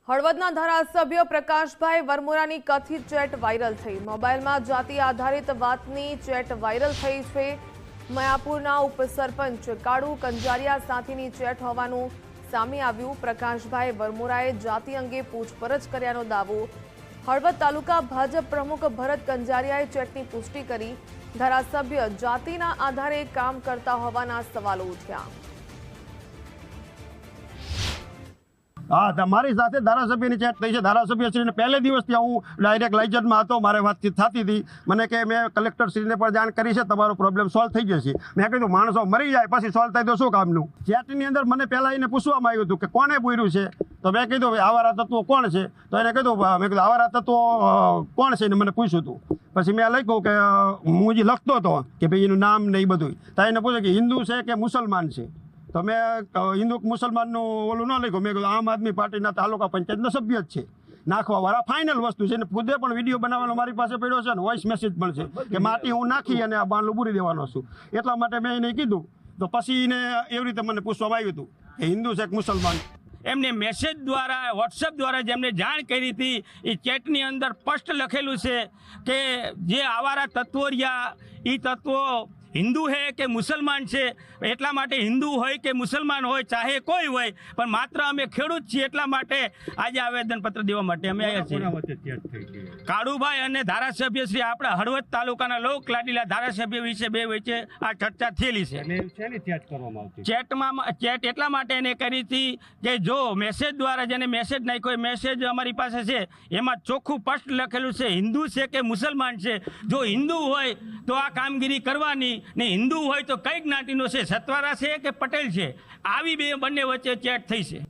હળવદના ધારાસભ્ય પ્રકાશભાઈ વરમોરાની કથિત chat viral થઈ। મોબાઈલમાં જાતિ આધારિત વાતની ચેટ વાયરલ થઈ છે। મયાપુરના ઉપસરપંચ કાળુ કંજારિયા સાથેની ચેટ હોવાનું સામે આવ્યું। પ્રકાશભાઈ વરમોરાએ જાતિ અંગે પૂછપરછ કર્યાનો દાવો। હળવદ તાલુકા ભાજપ પ્રમુખ ભરત કંજારિયાએ ચેટની પુષ્ટિ કરી। ધારાસભ્ય જાતિના આધારે કામ કરતા હોવાના સવાલો ઉઠ્યા। हाँ, તમારી સાથે ધારાસભ્યની ચેટ થઈ છે। ધારાસભ્યશ્રીને પહેલે દિવસથી હું ડાયરેક્ટ લાઇજરમાં હતો, મારે વાતચીત થતી હતી। મને કે મેં કલેક્ટરશ્રીને પણ જાણ કરી છે, તમારો પ્રોબ્લેમ સોલ્વ થઈ જશે। મેં કીધું માણસો મરી જાય પછી સોલ્વ થાય તો શું કામનું। ચેટની અંદર મને પહેલાં એને પૂછવામાં આવ્યું હતું કે કોને પૂર્યું છે, તો મેં કીધું આવારા તત્વો કોણ છે, તો એને કીધું મેં કીધું આવારા તત્વો કોણ છે એને મને પૂછ્યું હતું। પછી મેં લખ્યું કે હું જે લખતો હતો કે ભાઈ એનું નામ ને એ બધું, તો એને પૂછ્યું કે હિન્દુ છે કે મુસલમાન છે, તો મેં હિન્દુ મુસલમાનનું ઓલું ન લખ્યું। મેં કીધું આમ આદમી પાર્ટીના તાલુકા પંચાયતના સભ્ય જ છે, નાખવાવાળા ફાઇનલ વસ્તુ છે। ને ખુદે પણ વિડીયો બનાવવાનો મારી પાસે પડ્યો છે ને વોઇસ મેસેજ પણ છે કે માટી હું નાખી અને આ બાંધલું પૂરી દેવાનો છું। એટલા માટે મેં એને કીધું, તો પછી એને એવી રીતે મને પૂછવામાં આવ્યું હતું કે હિન્દુ છે કે મુસલમાન। એમને મેસેજ દ્વારા વોટ્સએપ દ્વારા જેમને જાણ કરી હતી, એ ચેટની અંદર સ્પષ્ટ લખેલું છે કે જે આવારા તત્વો રહ્યા એ તત્વો હિન્દુ છે કે મુસલમાન છે, એટલા માટે હિન્દુ હોય કે મુસલમાન હોય ચાહે કોઈ હોય, પણ માત્ર અમે ખેડૂત છીએ એટલા માટે આજે આવેદનપત્ર દેવા માટે અમે આવ્યા છીએ। કાળુભાઈ અને ધારાસભ્ય શ્રી આપણા હળવદ તાલુકાના લોક લાડીલા ધારાસભ્ય વિશે બે વચ્ચે આ ચર્ચા થયેલી છે। ચેટ એટલા માટે એને કરી હતી કે જો મેસેજ દ્વારા જેને મેસેજ નાખ્યો, મેસેજ અમારી પાસે છે, એમાં ચોખ્ખું સ્પષ્ટ લખેલું છે હિન્દુ છે કે મુસલમાન છે। જો હિન્દુ હોય તો આ કામગીરી કરવાની, ને હિન્દુ હોય તો કઈ જ્ઞાતિનો છે, સતવારા છે કે પટેલ છે, આવી બંને વચ્ચે ચેટ થઈ છે।